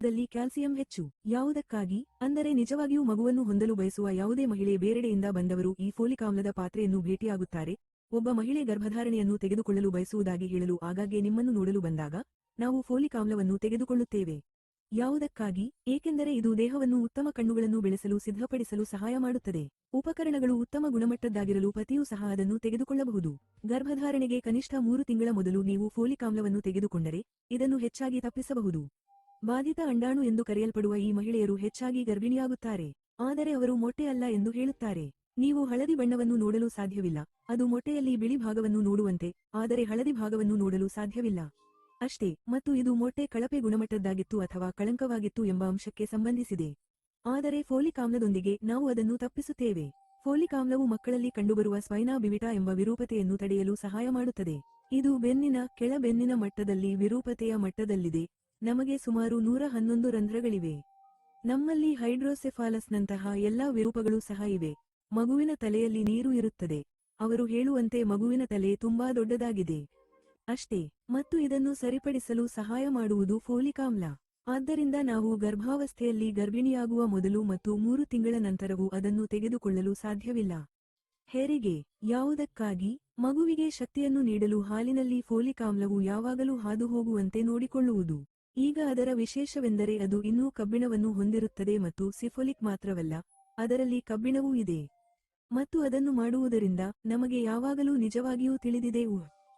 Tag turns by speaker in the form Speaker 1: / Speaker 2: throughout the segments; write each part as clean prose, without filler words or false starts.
Speaker 1: ದಲ್ಲಿ ಕ್ಯಾಲ್ಸಿಯಂ ಹೆಚ್ಚು. ಯಾವುದಕ್ಕಾಗಿ ಅಂದರೆ ನಿಜವಾಗಿಯೂ ಮಗುವನ್ನು ಹೊಂದಲು ಬಯಸುವ ಯಾವುದೇ ಮಹಿಳೆ ಬೇರೆಡೆಯಿಂದ ಬಂದವರು ಈ ಫೋಲಿಕ್ ಆಮ್ಲದ ಪಾತ್ರೆಯನ್ನು ಭೇಟಿಯಾಗುತ್ತಾರೆ. ಒಬ್ಬ ಮಹಿಳೆ ಗರ್ಭಧಾರಣೆಯನ್ನು ತೆಗೆದುಕೊಳ್ಳಲು ಬಯಸುವುದಾಗಿ ಹೇಳಲು ಆಗಾಗ್ಗೆ ನಿಮ್ಮನ್ನು ನೋಡಲು ಬಂದಾಗ ನಾವು ಫೋಲಿಕ್ ಆಮ್ಲವನ್ನು ತೆಗೆದುಕೊಳ್ಳುತ್ತೇವೆ. ಯಾವುದಕ್ಕಾಗಿ? ಏಕೆಂದರೆ ಇದು ದೇಹವನ್ನು ಉತ್ತಮ ಕಣ್ಣುಗಳನ್ನು ಬೆಳೆಸಲು ಸಿದ್ಧಪಡಿಸಲು ಸಹಾಯ ಮಾಡುತ್ತದೆ. ಉಪಕರಣಗಳು ಉತ್ತಮ ಗುಣಮಟ್ಟದ್ದಾಗಿರಲು ಪತಿಯೂ ಸಹ ಅದನ್ನು ತೆಗೆದುಕೊಳ್ಳಬಹುದು. ಗರ್ಭಧಾರಣೆಗೆ ಕನಿಷ್ಠ 3 ತಿಂಗಳ ಮೊದಲು ನೀವು ಫೋಲಿಕ್ ಆಮ್ಲವನ್ನು ತೆಗೆದುಕೊಂಡರೆ ಇದನ್ನು ಹೆಚ್ಚಾಗಿ ತಪ್ಪಿಸಬಹುದು. ಬಾಧಿತ ಅಂಡಾಣು ಎಂದು ಕರೆಯಲ್ಪಡುವ ಈ ಮಹಿಳೆಯರು ಹೆಚ್ಚಾಗಿ ಗರ್ಭಿಣಿಯಾಗುತ್ತಾರೆ. ಆದರೆ ಅವರು ಮೊಟ್ಟೆ ಅಲ್ಲ ಎಂದು ಹೇಳುತ್ತಾರೆ. ನೀವು ಹಳದಿ ಬಣ್ಣವನ್ನು ನೋಡಲು ಸಾಧ್ಯವಿಲ್ಲ, ಅದು ಮೊಟ್ಟೆಯಲ್ಲಿ ಬಿಳಿ ಭಾಗವನ್ನು ನೋಡುವಂತೆ, ಆದರೆ ಹಳದಿ ಭಾಗವನ್ನು ನೋಡಲು ಸಾಧ್ಯವಿಲ್ಲ. ಅಷ್ಟೇ, ಮತ್ತು ಇದು ಮೊಟ್ಟೆ ಕಳಪೆ ಗುಣಮಟ್ಟದ್ದಾಗಿತ್ತು ಅಥವಾ ಕಳಂಕವಾಗಿತ್ತು ಎಂಬ ಅಂಶಕ್ಕೆ ಸಂಬಂಧಿಸಿದೆ. ಆದರೆ ಫೋಲಿಕ್ ಆಮ್ಲದೊಂದಿಗೆ ನಾವು ಅದನ್ನು ತಪ್ಪಿಸುತ್ತೇವೆ. ಫೋಲಿಕ್ ಆಮ್ಲವು ಮಕ್ಕಳಲ್ಲಿ ಕಂಡುಬರುವ ಸ್ಪೈನಾ ಬಿವಿಟಾ ಎಂಬ ವಿರೂಪತೆಯನ್ನು ತಡೆಯಲು ಸಹಾಯ ಮಾಡುತ್ತದೆ. ಇದು ಬೆನ್ನಿನ ಕೆಳ ಬೆನ್ನಿನ ಮಟ್ಟದಲ್ಲಿ ವಿರೂಪತೆಯ ಮಟ್ಟದಲ್ಲಿದೆ. ನಮಗೆ ಸುಮಾರು 111 ರಂಧ್ರಗಳಿವೆ. ನಮ್ಮಲ್ಲಿ ಹೈಡ್ರೋಸೆಫಾಲಸ್ನಂತಹ ಎಲ್ಲಾ ವಿರೂಪಗಳು ಸಹ ಇವೆ. ಮಗುವಿನ ತಲೆಯಲ್ಲಿ ನೀರು ಇರುತ್ತದೆ. ಅವರು ಹೇಳುವಂತೆ ಮಗುವಿನ ತಲೆ ತುಂಬಾ ದೊಡ್ಡದಾಗಿದೆ. ಅಷ್ಟೇ, ಮತ್ತು ಇದನ್ನು ಸರಿಪಡಿಸಲು ಸಹಾಯ ಮಾಡುವುದು ಫೋಲಿಕ್ ಆಮ್ಲ. ಆದ್ದರಿಂದ ನಾವು ಗರ್ಭಾವಸ್ಥೆಯಲ್ಲಿ ಗರ್ಭಿಣಿಯಾಗುವ ಮೊದಲು ಮತ್ತು 3 ತಿಂಗಳ ನಂತರವೂ ಅದನ್ನು ತೆಗೆದುಕೊಳ್ಳಲು ಸಾಧ್ಯವಿಲ್ಲ. ಹೆರಿಗೆ. ಯಾವುದಕ್ಕಾಗಿ? ಮಗುವಿಗೆ ಶಕ್ತಿಯನ್ನು ನೀಡಲು ಹಾಲಿನಲ್ಲಿ ಫೋಲಿಕ್ ಆಮ್ಲವು ಯಾವಾಗಲೂ ಹಾದುಹೋಗುವಂತೆ ನೋಡಿಕೊಳ್ಳುವುದು. ಈಗ ಅದರ ವಿಶೇಷವೆಂದರೆ ಅದು ಇನ್ನೂ ಕಬ್ಬಿಣವನ್ನು ಹೊಂದಿರುತ್ತದೆ ಮತ್ತು ಸಿಫೋಲಿಕ್ ಮಾತ್ರವಲ್ಲ, ಅದರಲ್ಲಿ ಕಬ್ಬಿಣವೂ ಇದೆ. ಮತ್ತು ಅದನ್ನು ಮಾಡುವುದರಿಂದ ನಮಗೆ ಯಾವಾಗಲೂ ನಿಜವಾಗಿಯೂ ತಿಳಿದಿದೆ.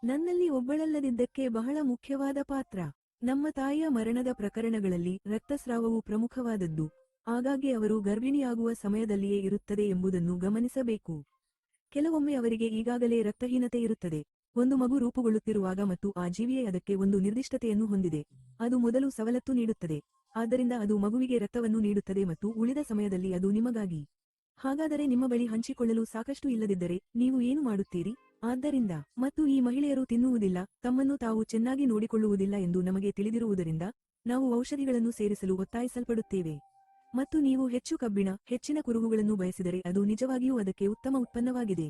Speaker 1: ನನ್ನಲ್ಲಿ ಒಬ್ಬಳಲ್ಲದಿದ್ದಕ್ಕೆ ಬಹಳ ಮುಖ್ಯವಾದ ಪಾತ್ರ. ನಮ್ಮ ತಾಯಿಯ ಮರಣದ ಪ್ರಕರಣಗಳಲ್ಲಿ ರಕ್ತಸ್ರಾವವು ಪ್ರಮುಖವಾದದ್ದು. ಆಗಾಗ್ಗೆ ಅವರು ಗರ್ಭಿಣಿಯಾಗುವ ಸಮಯದಲ್ಲಿಯೇ ಇರುತ್ತದೆ ಎಂಬುದನ್ನು ಗಮನಿಸಬೇಕು. ಕೆಲವೊಮ್ಮೆ ಅವರಿಗೆ ಈಗಾಗಲೇ ರಕ್ತಹೀನತೆ ಇರುತ್ತದೆ. ಒಂದು ಮಗು ರೂಪುಗೊಳ್ಳುತ್ತಿರುವಾಗ ಮತ್ತು ಆ ಜೀವಿಯೇ ಅದಕ್ಕೆ ಒಂದು ನಿರ್ದಿಷ್ಟತೆಯನ್ನು ಹೊಂದಿದೆ. ಅದು ಮೊದಲು ಸವಲತ್ತು ನೀಡುತ್ತದೆ. ಆದ್ದರಿಂದ ಅದು ಮಗುವಿಗೆ ರಕ್ತವನ್ನು ನೀಡುತ್ತದೆ ಮತ್ತು ಉಳಿದ ಸಮಯದಲ್ಲಿ ಅದು ನಿಮಗಾಗಿ. ಹಾಗಾದರೆ ನಿಮ್ಮ ಬಳಿ ಹಂಚಿಕೊಳ್ಳಲು ಸಾಕಷ್ಟು ಇಲ್ಲದಿದ್ದರೆ ನೀವು ಏನು ಮಾಡುತ್ತೀರಿ? ಆದ್ದರಿಂದ ಮತ್ತು ಈ ಮಹಿಳೆಯರು ತಿನ್ನುವುದಿಲ್ಲ, ತಮ್ಮನ್ನು ತಾವು ಚೆನ್ನಾಗಿ ನೋಡಿಕೊಳ್ಳುವುದಿಲ್ಲ ಎಂದು ನಮಗೆ ತಿಳಿದಿರುವುದರಿಂದ ನಾವು ಔಷಧಿಗಳನ್ನು ಸೇರಿಸಲು ಒತ್ತಾಯಿಸಲ್ಪಡುತ್ತೇವೆ. ಮತ್ತು ನೀವು ಹೆಚ್ಚು ಕಬ್ಬಿಣ, ಹೆಚ್ಚಿನ ಕುರುಹುಗಳನ್ನು ಬಯಸಿದರೆ ಅದು ನಿಜವಾಗಿಯೂ ಅದಕ್ಕೆ ಉತ್ತಮ ಉತ್ಪನ್ನವಾಗಿದೆ.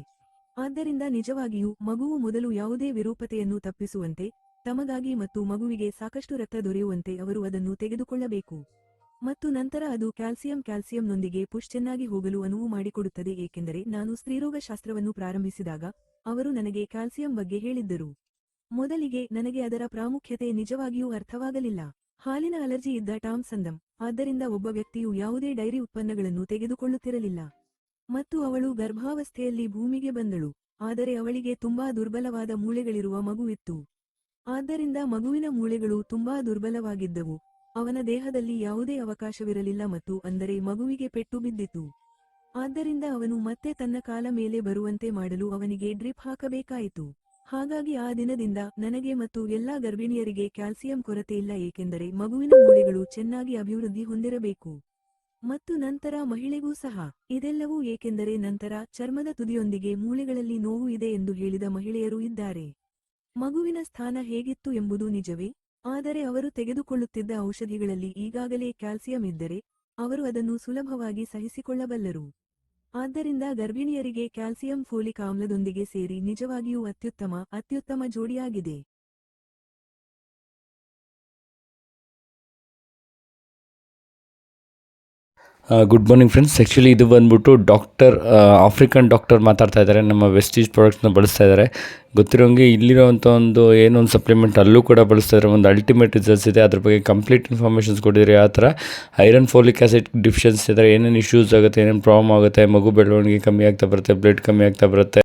Speaker 1: ಆದ್ದರಿಂದ ನಿಜವಾಗಿಯೂ ಮಗುವು ಮೊದಲು ಯಾವುದೇ ವಿರೂಪತೆಯನ್ನು ತಪ್ಪಿಸುವಂತೆ, ತಮಗಾಗಿ ಮತ್ತು ಮಗುವಿಗೆ ಸಾಕಷ್ಟು ರಕ್ತ ದೊರೆಯುವಂತೆ ಅವರು ಅದನ್ನು ತೆಗೆದುಕೊಳ್ಳಬೇಕು. ಮತ್ತು ನಂತರ ಅದು ಕ್ಯಾಲ್ಸಿಯಂನೊಂದಿಗೆ ಪುಷ್ ಚೆನ್ನಾಗಿ ಹೋಗಲು ಅನುವು ಮಾಡಿಕೊಡುತ್ತದೆ. ಏಕೆಂದರೆ ನಾನು ಸ್ತ್ರೀರೋಗಶಾಸ್ತ್ರವನ್ನು ಪ್ರಾರಂಭಿಸಿದಾಗ ಅವರು ನನಗೆ ಕ್ಯಾಲ್ಸಿಯಂ ಬಗ್ಗೆ ಹೇಳಿದ್ದರು. ಮೊದಲಿಗೆ ನನಗೆ ಅದರ ಪ್ರಾಮುಖ್ಯತೆ ನಿಜವಾಗಿಯೂ ಅರ್ಥವಾಗಲಿಲ್ಲ. ಹಾಲಿನ ಅಲರ್ಜಿ ಇದ್ದ ಟಾಮ್ ಸಂದಮ್. ಆದ್ದರಿಂದ ಒಬ್ಬ ವ್ಯಕ್ತಿಯು ಯಾವುದೇ ಡೈರಿ ಉತ್ಪನ್ನಗಳನ್ನು ತೆಗೆದುಕೊಳ್ಳುತ್ತಿರಲಿಲ್ಲ. ಮತ್ತು ಅವಳು ಗರ್ಭಾವಸ್ಥೆಯಲ್ಲಿ ಭೂಮಿಗೆ ಬಂದಳು. ಆದರೆ ಅವಳಿಗೆ ತುಂಬಾ ದುರ್ಬಲವಾದ ಮೂಳೆಗಳಿರುವ ಮಗುವಿತ್ತು. ಆದ್ದರಿಂದ ಮಗುವಿನ ಮೂಳೆಗಳು ತುಂಬಾ ದುರ್ಬಲವಾಗಿದ್ದವು. ಅವನ ದೇಹದಲ್ಲಿ ಯಾವುದೇ ಅವಕಾಶವಿರಲಿಲ್ಲ ಮತ್ತು ಅಂದರೆ ಮಗುವಿಗೆ ಪೆಟ್ಟು ಬಿದ್ದಿತು. ಆದ್ದರಿಂದ ಅವನು ಮತ್ತೆ ತನ್ನ ಕಾಲ ಮೇಲೆ ಬರುವಂತೆ ಮಾಡಲು ಅವನಿಗೆ ಡ್ರಿಪ್ ಹಾಕಬೇಕಾಯಿತು. ಹಾಗಾಗಿ ಆ ದಿನದಿಂದ ನನಗೆ ಮತ್ತು ಎಲ್ಲಾ ಗರ್ಭಿಣಿಯರಿಗೆ ಕ್ಯಾಲ್ಸಿಯಂ ಕೊರತೆಯಿಲ್ಲ, ಏಕೆಂದರೆ ಮಗುವಿನ ಮೂಳೆಗಳು ಚೆನ್ನಾಗಿ ಅಭಿವೃದ್ಧಿ ಹೊಂದಿರಬೇಕು. ಮತ್ತು ನಂತರ ಮಹಿಳೆಗೂ ಸಹ. ಇದೆಲ್ಲವೂ ಏಕೆಂದರೆ ನಂತರ ಚರ್ಮದ ತುದಿಯೊಂದಿಗೆ ಮೂಳೆಗಳಲ್ಲಿ ನೋವು ಇದೆ ಎಂದು ಹೇಳಿದ ಮಹಿಳೆಯರು ಇದ್ದಾರೆ. ಮಗುವಿನ ಸ್ಥಾನ ಹೇಗಿತ್ತು ಎಂಬುದು ನಿಜವೇ? ಆದರೆ ಅವರು ತೆಗೆದುಕೊಳ್ಳುತ್ತಿದ್ದ ಔಷಧಿಗಳಲ್ಲಿ ಈಗಾಗಲೇ ಕ್ಯಾಲ್ಸಿಯಂ ಇದ್ದರೆ ಅವರು ಅದನ್ನು ಸುಲಭವಾಗಿ ಸಹಿಸಿಕೊಳ್ಳಬಲ್ಲರು. ಆದ್ದರಿಂದ ಗರ್ಭಿಣಿಯರಿಗೆ ಕ್ಯಾಲ್ಸಿಯಂ ಫೋಲಿಕ್ ಆಮ್ಲದೊಂದಿಗೆ ಸೇರಿ ನಿಜವಾಗಿಯೂ ಅತ್ಯುತ್ತಮ ಜೋಡಿಯಾಗಿದೆ.
Speaker 2: Good morning friends. ಆ್ಯಕ್ಚುಲಿ ಇದು ಬಂದ್ಬಿಟ್ಟು ಆಫ್ರಿಕನ್ ಡಾಕ್ಟರ್ ಮಾತಾಡ್ತಾ ಇದ್ದಾರೆ. ನಮ್ಮ ವೆಸ್ಟೀಜ್ ಪ್ರಾಡಕ್ಟ್ಸ್ನ ಬಳಸ್ತಾ ಇದ್ದಾರೆ. ಗೊತ್ತಿರೋಂಗೆ ಇಲ್ಲಿರೋವಂಥ ಒಂದು ಸಪ್ಲಿಮೆಂಟ್ ಅಲ್ಲೂ ಕೂಡ ಬಳಸ್ತಾ ಇದ್ದಾರೆ. ಒಂದು ಅಲ್ಟಿಮೇಟ್ ರಿಸಲ್ಟ್ಸ್ ಇದೆ. ಅದ್ರ ಬಗ್ಗೆ ಕಂಪ್ಲೀಟ್ ಇನ್ಫಾರ್ಮೇಷನ್ಸ್ ಕೊಟ್ಟಿದ್ದಾರೆ. ಯಾವ ಥರ ಐರನ್ ಫೋಲಿಕ್ ಆ್ಯಸಿಡ್ ಡಿಫಿಷಿಯನ್ಸಿ ಇದ್ದರೆ ಏನೇನು ಇಶ್ಯೂಸ್ ಆಗುತ್ತೆ, ಏನೇನು ಪ್ರಾಬ್ಲಮ್ ಆಗುತ್ತೆ, ಮಗು ಬೆಳವಣಿಗೆ ಕಮ್ಮಿ ಆಗ್ತಾ ಬರುತ್ತೆ, ಬ್ಲಡ್ ಕಮ್ಮಿ ಆಗ್ತಾ ಬರುತ್ತೆ,